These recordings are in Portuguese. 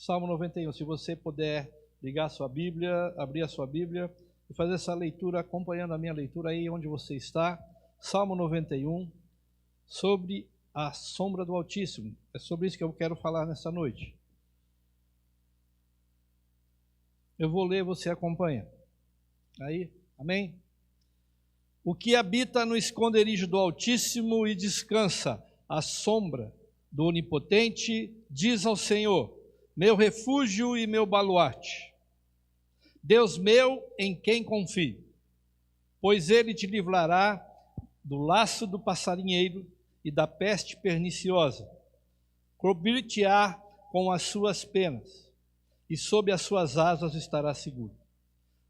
Salmo 91, se você puder ligar a sua Bíblia, abrir a sua Bíblia e fazer essa leitura, acompanhando a minha leitura aí onde você está. Salmo 91, sobre a sombra do Altíssimo. É sobre isso que eu quero falar nessa noite. Eu vou ler, você acompanha. Aí, amém? O que habita no esconderijo do Altíssimo e descansa à sombra do Onipotente, diz ao Senhor: meu refúgio e meu baluarte, Deus meu em quem confio, pois ele te livrará do laço do passarinheiro e da peste perniciosa, cobrir-te-á com as suas penas, e sob as suas asas estará seguro.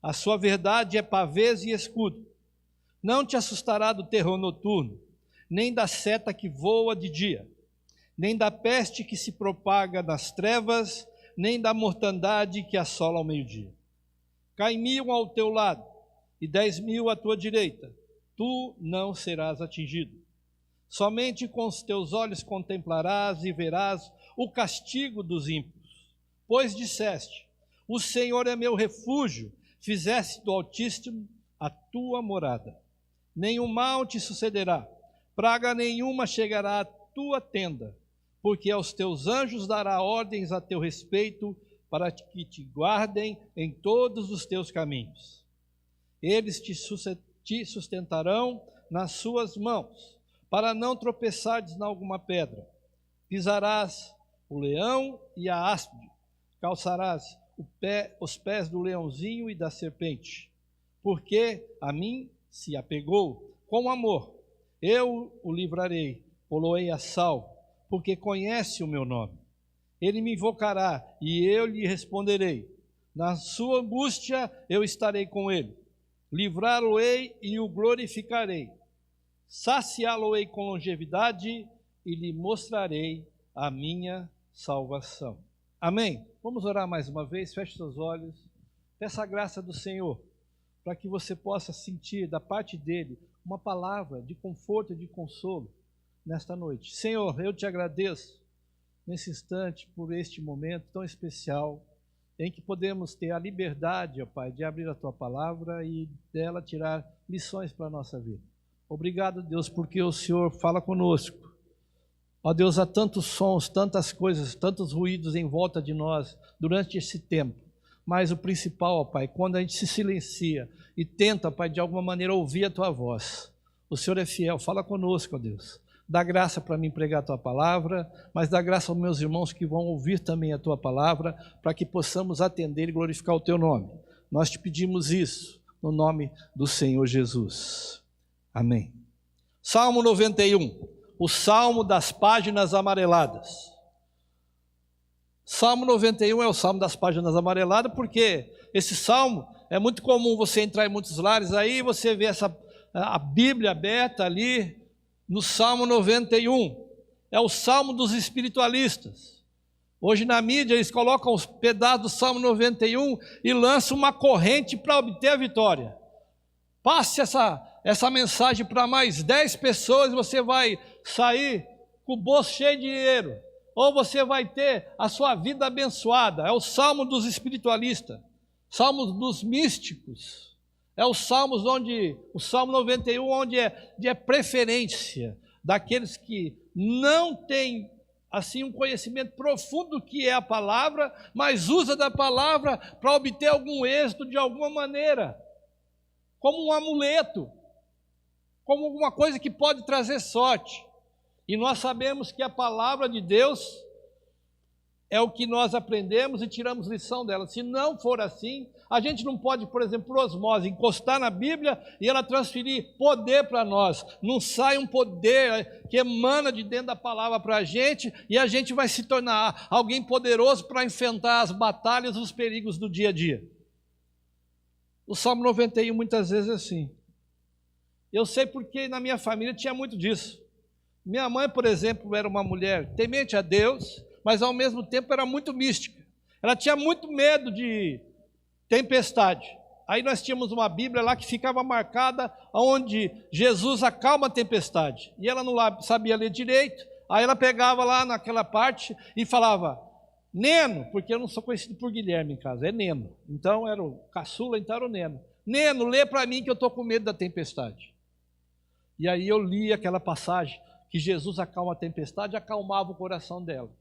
A sua verdade é pavês e escudo. Não te assustará do terror noturno, nem da seta que voa de dia, nem da peste que se propaga nas trevas, nem da mortandade que assola ao meio-dia. Cai 1.000 ao teu lado e 10.000 à tua direita, tu não serás atingido. Somente com os teus olhos contemplarás e verás o castigo dos ímpios. Pois disseste: o Senhor é meu refúgio, fizeste do Altíssimo a tua morada. Nenhum mal te sucederá, praga nenhuma chegará à tua tenda, porque aos teus anjos dará ordens a teu respeito, para que te guardem em todos os teus caminhos. Eles te sustentarão nas suas mãos, para não tropeçares em alguma pedra. Pisarás o leão e a áspide, calçarás os pés do leãozinho e da serpente. Porque a mim se apegou com amor, eu o livrarei, pô-lo-ei a salvo, porque conhece o meu nome. Ele me invocará e eu lhe responderei. Na sua angústia eu estarei com ele. Livrá-lo-ei e o glorificarei. Saciá-lo-ei com longevidade e lhe mostrarei a minha salvação. Amém? Vamos orar mais uma vez, feche seus olhos. Peça a graça do Senhor, para que você possa sentir da parte dele uma palavra de conforto e de consolo nesta noite. Senhor, eu te agradeço nesse instante por este momento tão especial em que podemos ter a liberdade, ó Pai, de abrir a tua palavra e dela tirar lições para a nossa vida. Obrigado, Deus, porque o Senhor fala conosco. Ó Deus, há tantos sons, tantas coisas, tantos ruídos em volta de nós durante esse tempo. Mas o principal, ó Pai, quando a gente se silencia e tenta, Pai, de alguma maneira ouvir a tua voz, o Senhor é fiel, fala conosco, ó Deus. Dá graça para mim pregar a tua palavra, mas dá graça aos meus irmãos que vão ouvir também a tua palavra, para que possamos atender e glorificar o teu nome. Nós te pedimos isso no nome do Senhor Jesus. Amém. Salmo 91, o salmo das páginas amareladas. Salmo 91 é o salmo das páginas amareladas, porque esse salmo é muito comum você entrar em muitos lares aí, você vê a Bíblia aberta ali, no Salmo 91, é o Salmo dos espiritualistas. Hoje na mídia eles colocam os pedaços do Salmo 91 e lançam uma corrente para obter a vitória. Passe essa mensagem para mais 10 pessoas e você vai sair com o bolso cheio de dinheiro. Ou você vai ter a sua vida abençoada. É o Salmo dos espiritualistas, Salmo dos místicos. É o Salmo 91, onde é preferência daqueles que não têm assim um conhecimento profundo do que é a palavra, mas usa da palavra para obter algum êxito de alguma maneira, como um amuleto, como alguma coisa que pode trazer sorte. E nós sabemos que a palavra de Deus é o que nós aprendemos e tiramos lição dela. Se não for assim, a gente não pode, por exemplo, por osmose, encostar na Bíblia e ela transferir poder para nós. Não sai um poder que emana de dentro da palavra para a gente e a gente vai se tornar alguém poderoso para enfrentar as batalhas e os perigos do dia a dia. O Salmo 91 muitas vezes é assim. Eu sei porque na minha família tinha muito disso. Minha mãe, por exemplo, era uma mulher temente a Deus, mas ao mesmo tempo era muito mística. Ela tinha muito medo de tempestade. Aí nós tínhamos uma Bíblia lá que ficava marcada onde Jesus acalma a tempestade. E ela não sabia ler direito. Aí ela pegava lá naquela parte e falava: Neno, porque eu não sou conhecido por Guilherme em casa, é Neno. Então era o caçula, então era o Neno. Neno, lê para mim que eu estou com medo da tempestade. E aí eu li aquela passagem que Jesus acalma a tempestade, acalmava o coração dela.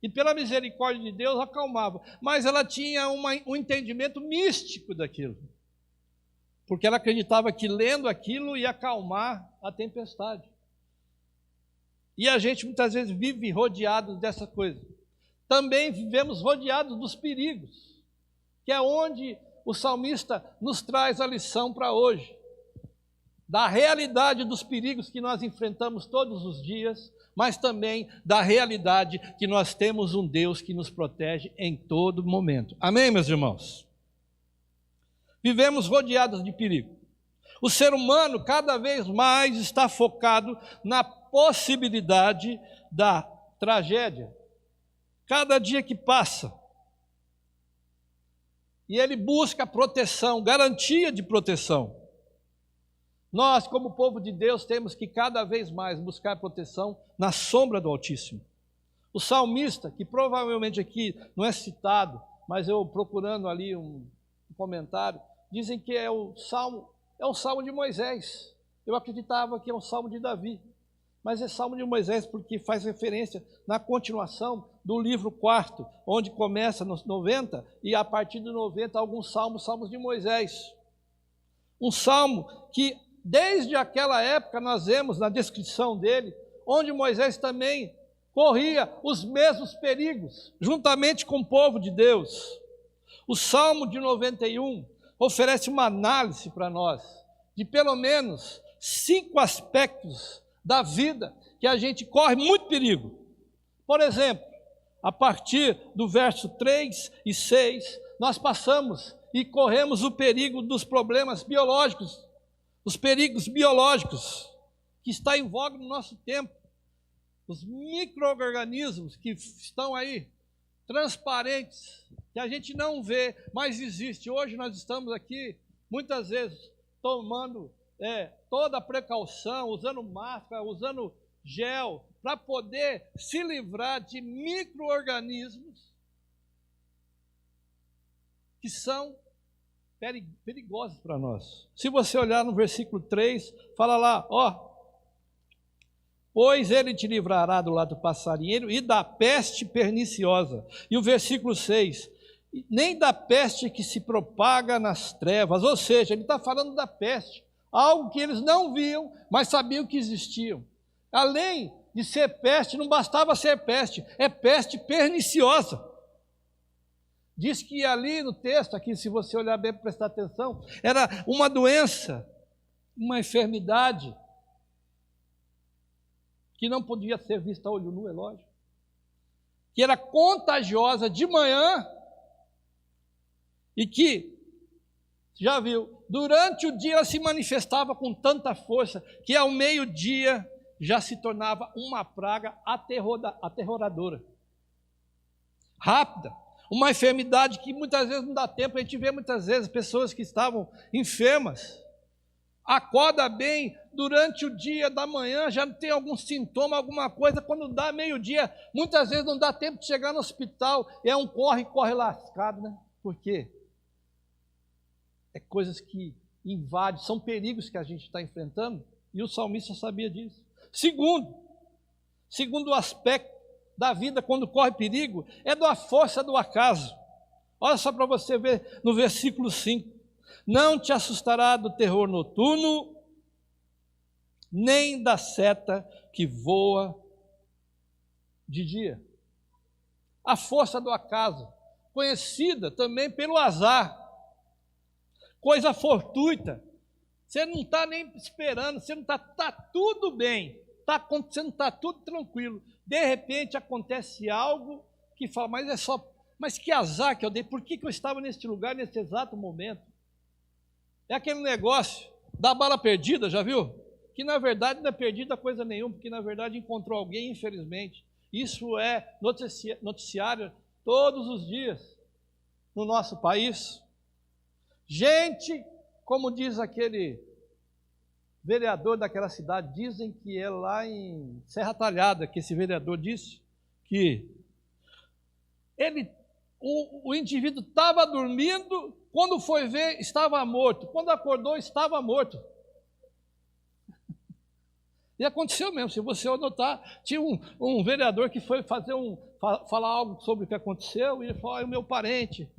E pela misericórdia de Deus acalmava. Mas ela tinha um entendimento místico daquilo. Porque ela acreditava que lendo aquilo ia acalmar a tempestade. E a gente muitas vezes vive rodeado dessa coisa. Também vivemos rodeados dos perigos, que é onde o salmista nos traz a lição para hoje. Da realidade dos perigos que nós enfrentamos todos os dias, mas também da realidade que nós temos um Deus que nos protege em todo momento. Amém, meus irmãos? Vivemos rodeados de perigo. O ser humano cada vez mais está focado na possibilidade da tragédia. Cada dia que passa. E ele busca proteção, garantia de proteção. Nós, como povo de Deus, temos que cada vez mais buscar proteção na sombra do Altíssimo. O salmista, que provavelmente aqui não é citado, mas eu procurando ali um comentário, dizem que é o salmo de Moisés. Eu acreditava que é um salmo de Davi, mas é salmo de Moisés porque faz referência na continuação do livro 4, onde começa nos 90 e a partir do 90 alguns salmos de Moisés. Um salmo que desde aquela época nós vemos na descrição dele, onde Moisés também corria os mesmos perigos, juntamente com o povo de Deus. O Salmo de 91 oferece uma análise para nós, de pelo menos 5 aspectos da vida que a gente corre muito perigo. Por exemplo, a partir do verso 3 e 6, nós passamos e corremos o perigo dos problemas biológicos, os perigos biológicos que está em voga no nosso tempo, os micro-organismos que estão aí, transparentes, que a gente não vê, mas existe. Hoje nós estamos aqui, muitas vezes, tomando toda a precaução, usando máscara, usando gel, para poder se livrar de micro-organismos que são perigosos para nós. Se você olhar no versículo 3, fala lá, pois ele te livrará do lado do passarinheiro e da peste perniciosa. E o versículo 6, nem da peste que se propaga nas trevas, ou seja, ele está falando da peste, algo que eles não viam, mas sabiam que existiam. Além de ser peste, não bastava ser peste, é peste perniciosa. Diz que ali no texto, aqui se você olhar bem, prestar atenção, era uma doença, uma enfermidade, que não podia ser vista a olho nu, é lógico, que era contagiosa de manhã e que, já viu, durante o dia ela se manifestava com tanta força que ao meio-dia já se tornava uma praga aterroradora, rápida. Uma enfermidade que muitas vezes não dá tempo, a gente vê muitas vezes pessoas que estavam enfermas, acorda bem, durante o dia da manhã já tem algum sintoma, alguma coisa, quando dá meio-dia, muitas vezes não dá tempo de chegar no hospital, é um corre lascado, né? Por quê? É coisas que invadem, são perigos que a gente está enfrentando, e o salmista sabia disso. Segundo aspecto da vida quando corre perigo, é da força do acaso. Olha só para você ver no versículo 5. Não te assustará do terror noturno, nem da seta que voa de dia. A força do acaso, conhecida também pelo azar, coisa fortuita. Você não está nem esperando, você não está tudo bem, está acontecendo, está tudo tranquilo. De repente acontece algo que fala, mas que azar que eu dei, por que eu estava neste lugar, nesse exato momento? É aquele negócio da bala perdida, já viu? Que na verdade não é perdida coisa nenhuma, porque na verdade encontrou alguém, infelizmente. Isso é noticiário todos os dias no nosso país. Gente, como diz aquele vereador daquela cidade, dizem que é lá em Serra Talhada, que esse vereador disse que o indivíduo estava dormindo, quando foi ver, estava morto. Quando acordou, estava morto. E aconteceu mesmo, se você notar, tinha um vereador que foi falar algo sobre o que aconteceu, e ele falou, o meu parente,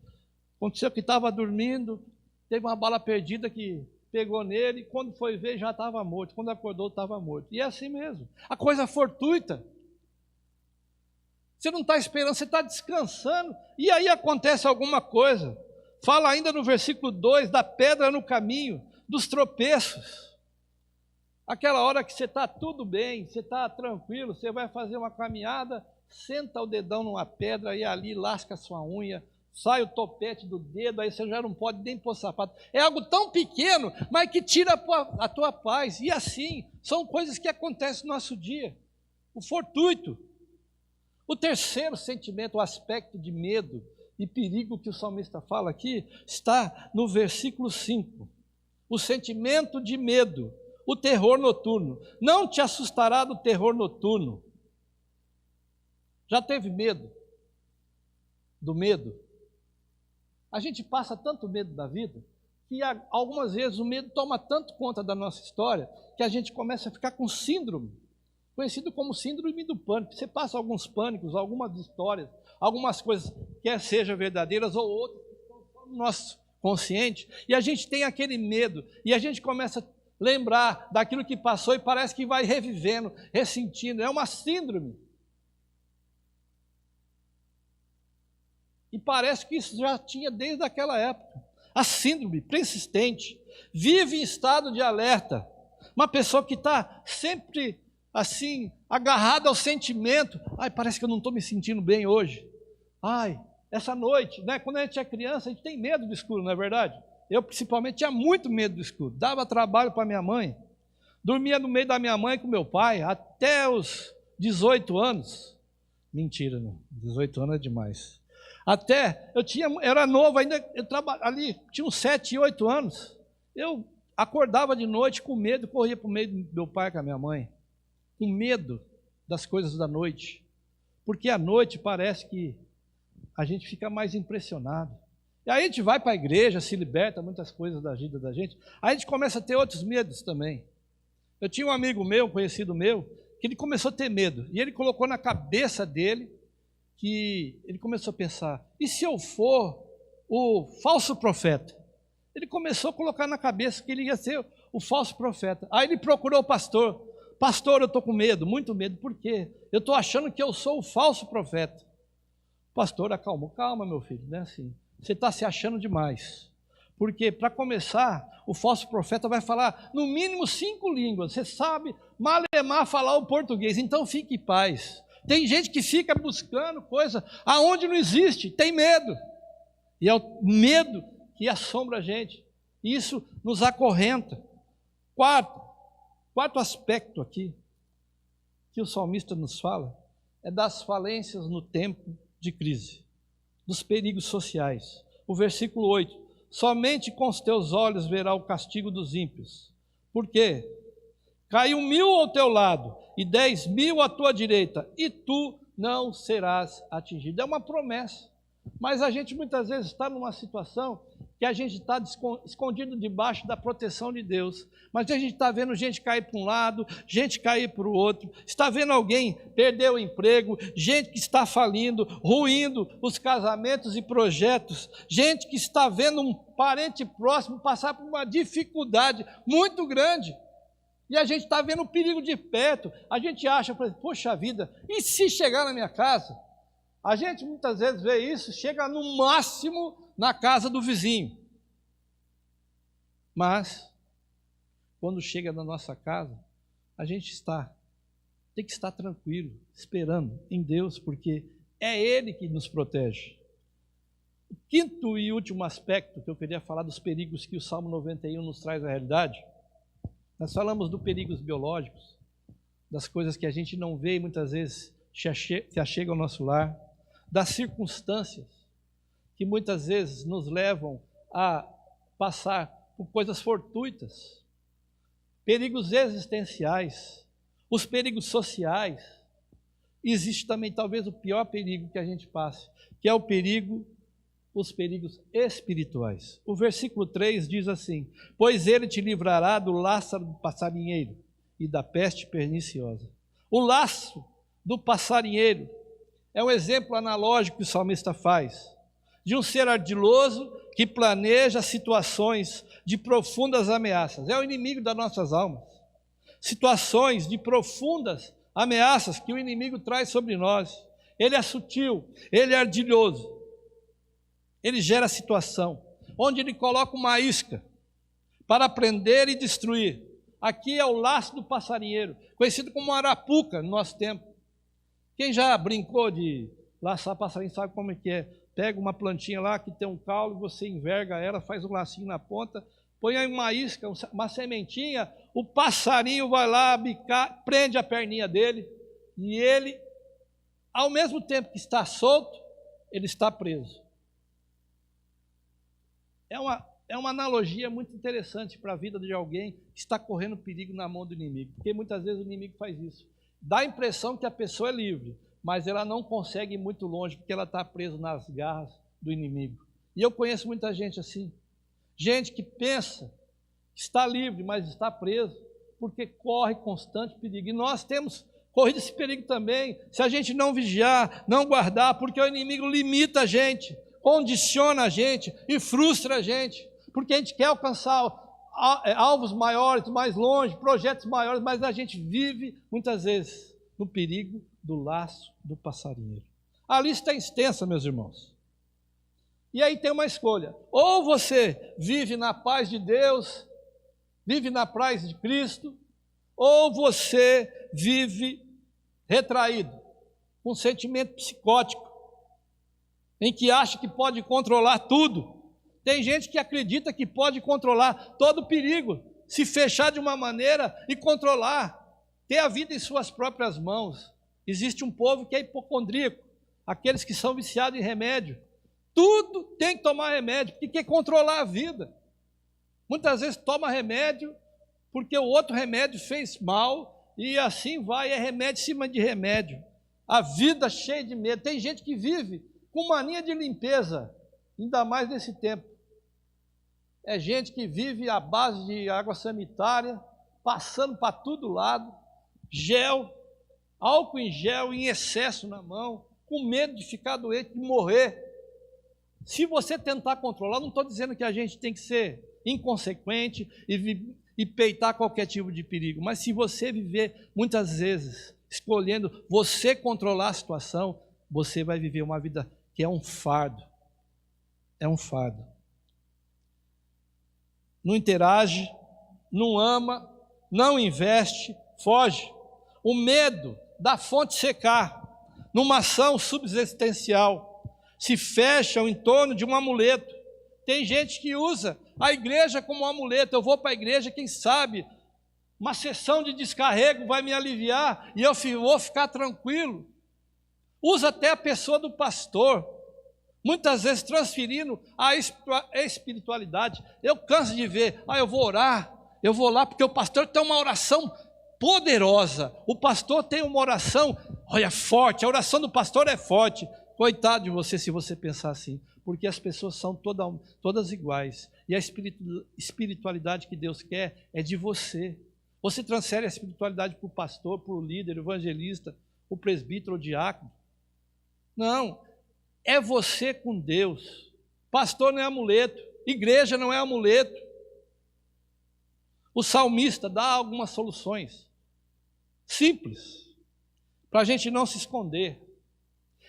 aconteceu que estava dormindo, teve uma bala perdida que pegou nele, quando foi ver já estava morto, quando acordou estava morto. E é assim mesmo, a coisa fortuita. Você não está esperando, você está descansando, e aí acontece alguma coisa. Fala ainda no versículo 2, da pedra no caminho, dos tropeços. Aquela hora que você está tudo bem, você está tranquilo, você vai fazer uma caminhada, senta o dedão numa pedra e ali lasca a sua unha, sai o topete do dedo, aí você já não pode nem pôr sapato. É algo tão pequeno, mas que tira a tua paz. E assim, são coisas que acontecem no nosso dia. O fortuito. O terceiro sentimento, o aspecto de medo e perigo que o salmista fala aqui, está no versículo 5. O sentimento de medo. O terror noturno. Não te assustará do terror noturno. Já teve medo? Do medo? A gente passa tanto medo da vida, que algumas vezes o medo toma tanto conta da nossa história, que a gente começa a ficar com síndrome, conhecido como síndrome do pânico. Você passa alguns pânicos, algumas histórias, algumas coisas, quer sejam verdadeiras ou outras, que estão no nosso consciente, e a gente tem aquele medo, e a gente começa a lembrar daquilo que passou e parece que vai revivendo, ressentindo. É uma síndrome. E parece que isso já tinha desde aquela época. A síndrome persistente, vive em estado de alerta. Uma pessoa que está sempre assim, agarrada ao sentimento. Ai, parece que eu não estou me sentindo bem hoje. Ai, essa noite, né? Quando a gente é criança, a gente tem medo do escuro, não é verdade? Eu, principalmente, tinha muito medo do escuro. Dava trabalho para minha mãe. Dormia no meio da minha mãe com meu pai até os 18 anos. Mentira, não. 18 anos é demais. Até, era novo ainda, ali, tinha uns 7, 8 anos. Eu acordava de noite com medo, corria para o meio do meu pai com a minha mãe. Com medo das coisas da noite. Porque à noite parece que a gente fica mais impressionado. E aí a gente vai para a igreja, se liberta muitas coisas da vida da gente. Aí a gente começa a ter outros medos também. Eu tinha um amigo meu, conhecido meu, que ele começou a ter medo. E ele colocou na cabeça dele que ele começou a pensar, e se eu for o falso profeta? Ele começou a colocar na cabeça que ele ia ser o falso profeta. Aí ele procurou o pastor. Pastor, eu estou com medo, muito medo. Por quê? Eu estou achando que eu sou o falso profeta. O pastor acalmou. Calma, meu filho, não é assim. Você está se achando demais. Porque, para começar, o falso profeta vai falar, no mínimo 5 línguas. Você sabe malemar falar o português, então fique em paz. Tem gente que fica buscando coisa aonde não existe, tem medo. E é o medo que assombra a gente. Isso nos acorrenta. Quarto aspecto aqui, que o salmista nos fala, é das falências no tempo de crise, dos perigos sociais. O versículo 8, somente com os teus olhos verá o castigo dos ímpios. Por quê? Caiu 1000 ao teu lado e 10.000 à tua direita, e tu não serás atingido. É uma promessa. Mas a gente muitas vezes está numa situação que a gente está escondido debaixo da proteção de Deus. Mas a gente está vendo gente cair para um lado, gente cair para o outro, está vendo alguém perder o emprego, gente que está falindo, ruindo os casamentos e projetos, gente que está vendo um parente próximo passar por uma dificuldade muito grande. E a gente está vendo o perigo de perto. A gente acha, poxa vida, e se chegar na minha casa? A gente muitas vezes vê isso, chega no máximo na casa do vizinho. Mas, quando chega na nossa casa, a gente tem que estar tranquilo, esperando em Deus, porque é Ele que nos protege. O quinto e último aspecto que eu queria falar dos perigos que o Salmo 91 nos traz à realidade, nós falamos dos perigos biológicos, das coisas que a gente não vê e muitas vezes se achega ao nosso lar, das circunstâncias que muitas vezes nos levam a passar por coisas fortuitas, perigos existenciais, os perigos sociais existe também talvez o pior perigo que a gente passe, que é os perigos espirituais. O versículo 3 diz assim: pois ele te livrará do laço do passarinheiro e da peste perniciosa. O laço do passarinheiro é um exemplo analógico que o salmista faz, de um ser ardiloso que planeja situações de profundas ameaças. É o inimigo das nossas almas. Situações de profundas ameaças que o inimigo traz sobre nós. Ele é sutil, ele é ardilhoso. Ele gera situação, onde ele coloca uma isca para prender e destruir. Aqui é o laço do passarinheiro, conhecido como arapuca no nosso tempo. Quem já brincou de laçar passarinho sabe como é que é. Pega uma plantinha lá que tem um caule, você enverga ela, faz um lacinho na ponta, põe aí uma isca, uma sementinha, o passarinho vai lá bicar, prende a perninha dele, e ele, ao mesmo tempo que está solto, ele está preso. É uma analogia muito interessante para a vida de alguém que está correndo perigo na mão do inimigo, porque muitas vezes o inimigo faz isso. Dá a impressão que a pessoa é livre, mas ela não consegue ir muito longe, porque ela está presa nas garras do inimigo. E eu conheço muita gente assim, gente que pensa que está livre, mas está preso, porque corre constante perigo. E nós temos corrido esse perigo também, se a gente não vigiar, não guardar, porque o inimigo limita a gente, condiciona a gente e frustra a gente, porque a gente quer alcançar alvos maiores, mais longe, projetos maiores, mas a gente vive muitas vezes no perigo do laço do passarinheiro. A lista é extensa, meus irmãos. E aí tem uma escolha: ou você vive na paz de Deus, vive na paz de Cristo, ou você vive retraído, com um sentimento psicótico, em que acha que pode controlar tudo. Tem gente que acredita que pode controlar todo o perigo, se fechar de uma maneira e controlar, ter a vida em suas próprias mãos. Existe um povo que é hipocondríaco, aqueles que são viciados em remédio. Tudo tem que tomar remédio, porque quer controlar a vida. Muitas vezes toma remédio porque o outro remédio fez mal, e assim vai, é remédio em cima de remédio. A vida cheia de medo. Tem gente que vive com mania de limpeza, ainda mais nesse tempo. É gente que vive à base de água sanitária, passando para todo lado, gel, álcool em gel em excesso na mão, com medo de ficar doente, de morrer. Se você tentar controlar, não estou dizendo que a gente tem que ser inconsequente e peitar qualquer tipo de perigo, mas se você viver muitas vezes escolhendo você controlar a situação, você vai viver uma vida que é um fardo. É um fardo. Não interage, não ama, não investe, foge. O medo da fonte secar, numa ação subsistencial, se fecham em torno de um amuleto. Tem gente que usa a igreja como um amuleto. Eu vou para a igreja, quem sabe, uma sessão de descarrego vai me aliviar e eu vou ficar tranquilo. Usa até a pessoa do pastor, muitas vezes transferindo a espiritualidade. Eu canso de ver, eu vou orar, eu vou lá porque o pastor tem uma oração poderosa. O pastor tem uma oração, olha, forte, a oração do pastor é forte. Coitado de você se você pensar assim, porque as pessoas são todas iguais, e a espiritualidade que Deus quer é de você. Você transfere a espiritualidade para o pastor, para o líder, o evangelista, o presbítero, o diácono. Não, é você com Deus. Pastor não é amuleto, igreja não é amuleto. O salmista dá algumas soluções simples, para a gente não se esconder.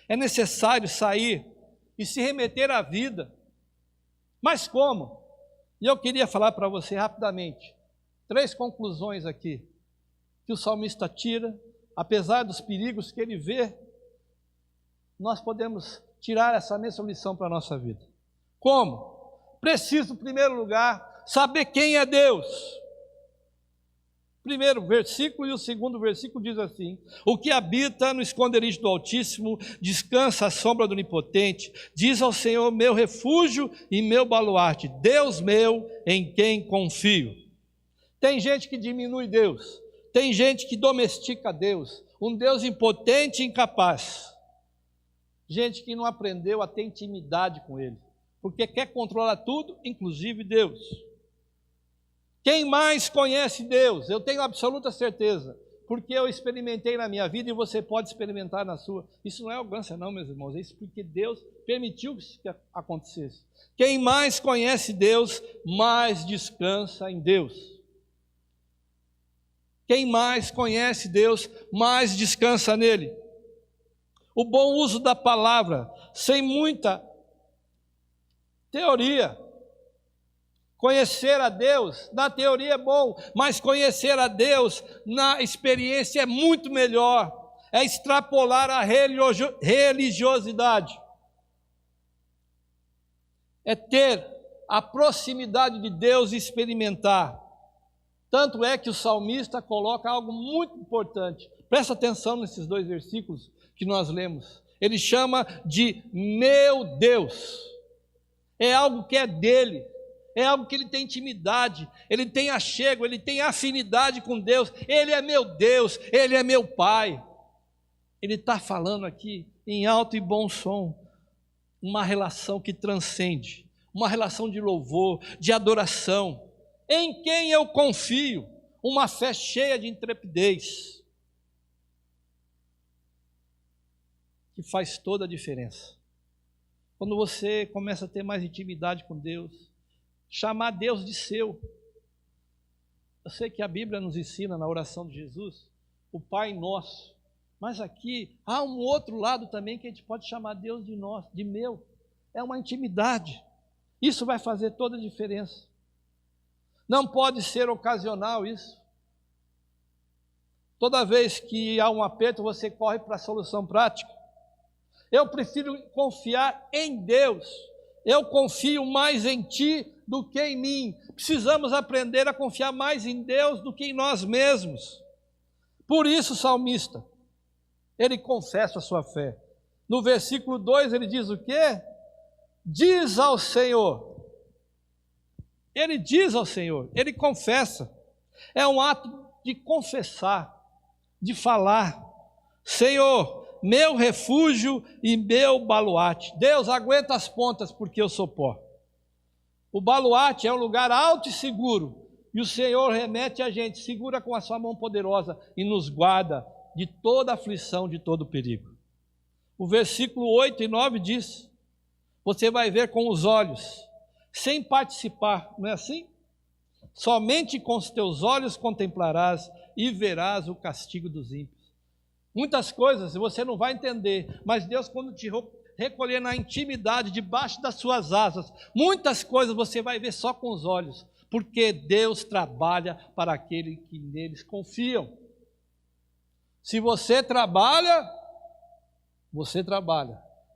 É necessário sair e se remeter à vida. Mas como? E eu queria falar para você rapidamente 3 conclusões aqui que o salmista tira, apesar dos perigos que ele vê, nós podemos tirar essa mesma lição para a nossa vida. Como? Preciso, em primeiro lugar, saber quem é Deus. O primeiro versículo e o segundo versículo diz assim: o que habita no esconderijo do Altíssimo, descansa à sombra do Onipotente, diz ao Senhor, meu refúgio e meu baluarte, Deus meu, em quem confio. Tem gente que diminui Deus, tem gente que domestica Deus, um Deus impotente e incapaz. Gente que não aprendeu a ter intimidade com Ele, porque quer controlar tudo, inclusive Deus. Quem mais conhece Deus? Eu tenho absoluta certeza, porque eu experimentei na minha vida e você pode experimentar na sua. Isso não é arrogância não, meus irmãos, é isso porque Deus permitiu que isso acontecesse. Quem mais conhece Deus, mais descansa em Deus. Quem mais conhece Deus, mais descansa nele. O bom uso da palavra, sem muita teoria. Conhecer a Deus, na teoria é bom, mas conhecer a Deus na experiência é muito melhor. É extrapolar a religiosidade. É ter a proximidade de Deus e experimentar. Tanto é que o salmista coloca algo muito importante. Presta atenção nesses 2 versículos que nós lemos. Ele chama de meu Deus. É algo que é dele. É algo que ele tem intimidade, ele tem achego, ele tem afinidade com Deus. Ele é meu Deus, Ele é meu Pai. Ele está falando aqui em alto e bom som, uma relação que transcende, uma relação de louvor, de adoração, em quem eu confio, uma fé cheia de intrepidez, que faz toda a diferença. Quando você começa a ter mais intimidade com Deus, chamar Deus de seu. Eu sei que a Bíblia nos ensina na oração de Jesus, o Pai Nosso, mas aqui há um outro lado também que a gente pode chamar Deus de nosso, de meu. É uma intimidade. Isso vai fazer toda a diferença. Não pode ser ocasional isso. Toda vez que há um aperto, você corre para a solução prática. Eu prefiro confiar em Deus. Eu confio mais em Ti do que em mim. Precisamos aprender a confiar mais em Deus do que em nós mesmos. Por isso o salmista, ele confessa a sua fé. No versículo 2 ele diz o quê? Diz ao Senhor. Ele diz ao Senhor, ele confessa. É um ato de confessar, de falar. Senhor, meu refúgio e meu baluarte. Deus, aguenta as pontas porque eu sou pó. O baluarte é um lugar alto e seguro, e o Senhor remete a gente, segura com a sua mão poderosa e nos guarda de toda aflição, de todo perigo. O versículo 8 e 9 diz, você vai ver com os olhos, sem participar, não é assim? Somente com os teus olhos contemplarás e verás o castigo dos ímpios. Muitas coisas você não vai entender, mas Deus, quando te recolher na intimidade, debaixo das suas asas, muitas coisas você vai ver só com os olhos, porque Deus trabalha para aqueles que neles confiam. Se você trabalha,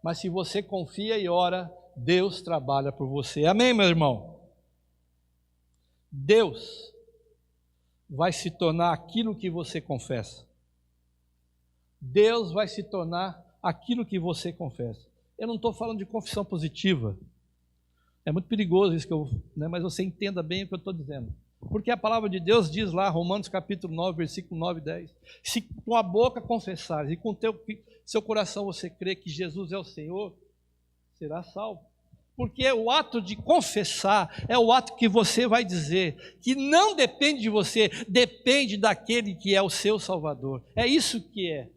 mas se você confia e ora, Deus trabalha por você. Amém, meu irmão? Deus vai se tornar aquilo que você confessa. Deus vai se tornar aquilo que você confessa. Eu não estou falando de confissão positiva. É muito perigoso isso mas você entenda bem o que eu estou dizendo. Porque a palavra de Deus diz lá, Romanos capítulo 9, versículo 9 e 10, se com a boca confessares e com seu coração você crê que Jesus é o Senhor, será salvo. Porque o ato de confessar é o ato que você vai dizer, que não depende de você, depende daquele que é o seu Salvador. É isso que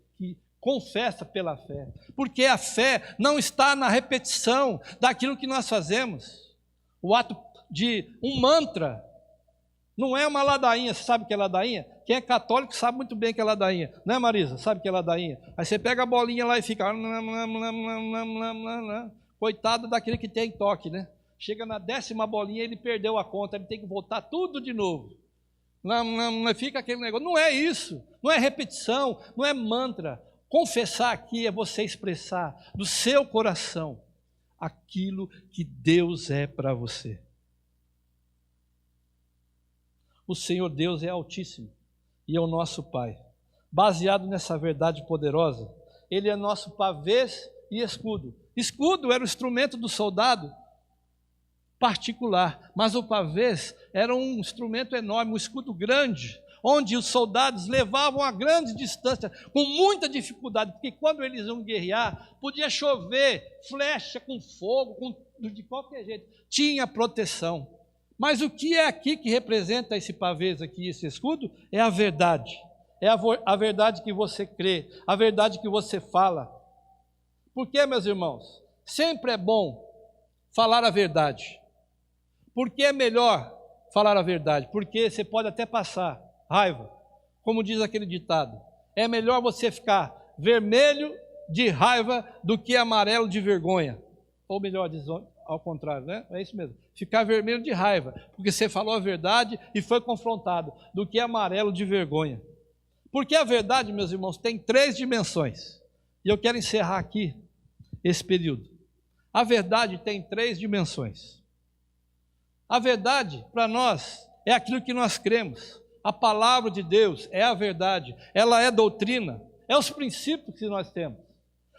confessa pela fé, porque a fé não está na repetição daquilo que nós fazemos. O ato de um mantra não é uma ladainha. Você sabe o que é ladainha? Quem é católico sabe muito bem o que é ladainha, não é, Marisa? Sabe o que é ladainha? Aí você pega a bolinha lá e fica coitado daquele que tem toque, né? Chega na 10ª bolinha, ele perdeu a conta, ele tem que voltar tudo de novo. Não fica aquele negócio. Não é isso, não é repetição, não é mantra. Confessar aqui é você expressar do seu coração aquilo que Deus é para você. O Senhor Deus é altíssimo e é o nosso Pai. Baseado nessa verdade poderosa, Ele é nosso pavês e escudo. Escudo era o instrumento do soldado particular, mas o pavês era um instrumento enorme, um escudo grande, onde os soldados levavam a grande distância, com muita dificuldade, porque quando eles iam guerrear, podia chover, flecha com fogo, de qualquer jeito, tinha proteção. Mas o que é aqui que representa esse pavês aqui, esse escudo? É a verdade. É a verdade que você crê, a verdade que você fala. Por quê, meus irmãos? Sempre é bom falar a verdade. Por que é melhor falar a verdade? Porque você pode até passar raiva. Como diz aquele ditado, é melhor você ficar vermelho de raiva do que amarelo de vergonha. Ou melhor, ao contrário, né? É isso mesmo. Ficar vermelho de raiva, porque você falou a verdade e foi confrontado, do que amarelo de vergonha. Porque a verdade, meus irmãos, tem 3 dimensões. E eu quero encerrar aqui esse período. A verdade tem 3 dimensões. A verdade, para nós, é aquilo que nós cremos. A palavra de Deus é a verdade. Ela é doutrina. É os princípios que nós temos.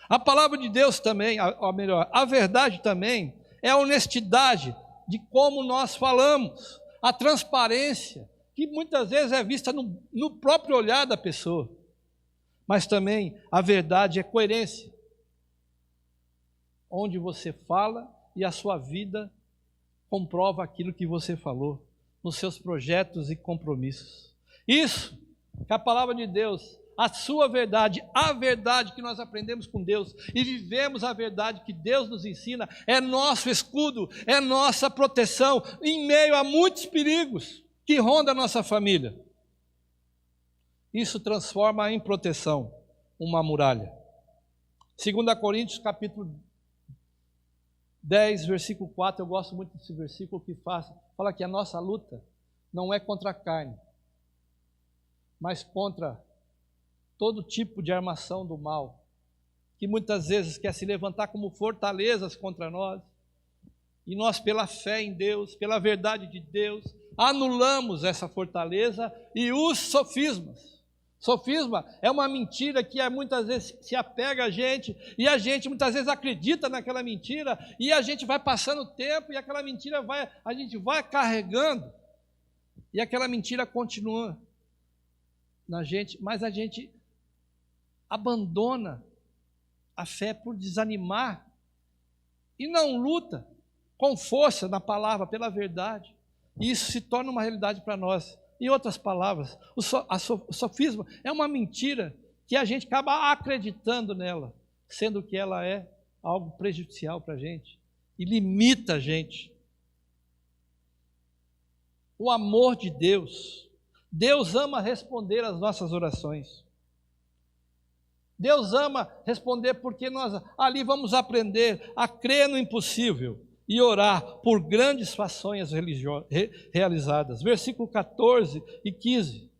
A palavra de Deus também, ou melhor, a verdade também é a honestidade de como nós falamos. A transparência, que muitas vezes é vista no próprio olhar da pessoa. Mas também a verdade é coerência. Onde você fala e a sua vida comprova aquilo que você falou, nos seus projetos e compromissos. Isso, que a palavra de Deus, a sua verdade, a verdade que nós aprendemos com Deus e vivemos a verdade que Deus nos ensina, é nosso escudo, é nossa proteção em meio a muitos perigos que rondam a nossa família. Isso transforma em proteção uma muralha. 2 Coríntios capítulo 10, versículo 4, eu gosto muito desse versículo que fala que a nossa luta não é contra a carne, mas contra todo tipo de armação do mal, que muitas vezes quer se levantar como fortalezas contra nós, e nós, pela fé em Deus, pela verdade de Deus, anulamos essa fortaleza e os sofismas. Sofisma é uma mentira que muitas vezes se apega a gente, e a gente muitas vezes acredita naquela mentira, e a gente vai passando o tempo, e aquela mentira a gente vai carregando, e aquela mentira continua na gente, mas a gente abandona a fé por desanimar, e não luta com força na palavra, pela verdade, e isso se torna uma realidade para nós. Em outras palavras, o sofisma é uma mentira que a gente acaba acreditando nela, sendo que ela é algo prejudicial para a gente e limita a gente. O amor de Deus, Deus ama responder às nossas orações. Deus ama responder porque nós ali vamos aprender a crer no impossível e orar por grandes façanhas realizadas. Versículo 14 e 15.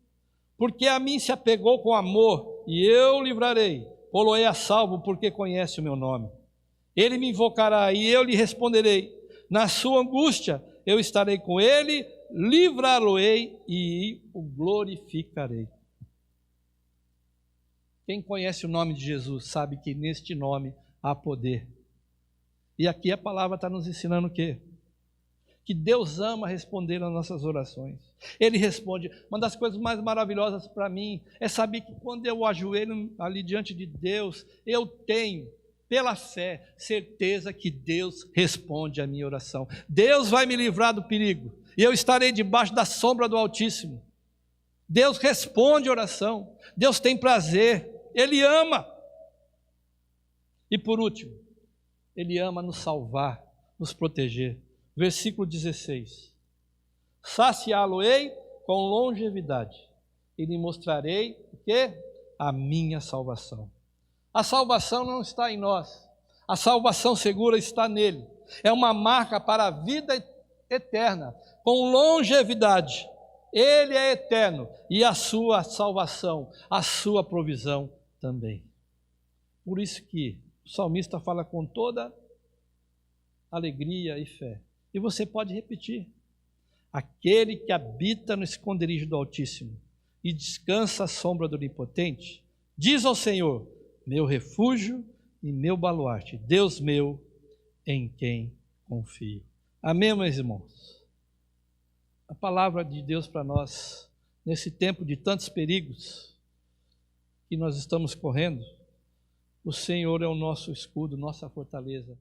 Porque a mim se apegou com amor, e eu livrarei, pô-lo-ei a salvo, porque conhece o meu nome. Ele me invocará, e eu lhe responderei. Na sua angústia eu estarei com ele, livrá-lo-ei e o glorificarei. Quem conhece o nome de Jesus sabe que neste nome há poder. E aqui a palavra está nos ensinando o quê? Que Deus ama responder às nossas orações. Ele responde. Uma das coisas mais maravilhosas para mim é saber que quando eu ajoelho ali diante de Deus, eu tenho, pela fé, certeza que Deus responde à minha oração. Deus vai me livrar do perigo, e eu estarei debaixo da sombra do Altíssimo. Deus responde a oração. Deus tem prazer. Ele ama. E por último, Ele ama nos salvar, nos proteger. Versículo 16. Saciá-lo-ei com longevidade, e lhe mostrarei o quê? A minha salvação. A salvação não está em nós. A salvação segura está nele. É uma marca para a vida eterna, com longevidade. Ele é eterno, e a sua salvação, a sua provisão também. Por isso que o salmista fala com toda alegria e fé. E você pode repetir. Aquele que habita no esconderijo do Altíssimo e descansa à sombra do Onipotente, diz ao Senhor, meu refúgio e meu baluarte, Deus meu, em quem confio. Amém, meus irmãos? A palavra de Deus para nós nesse tempo de tantos perigos que nós estamos correndo, o Senhor é o nosso escudo, nossa fortaleza.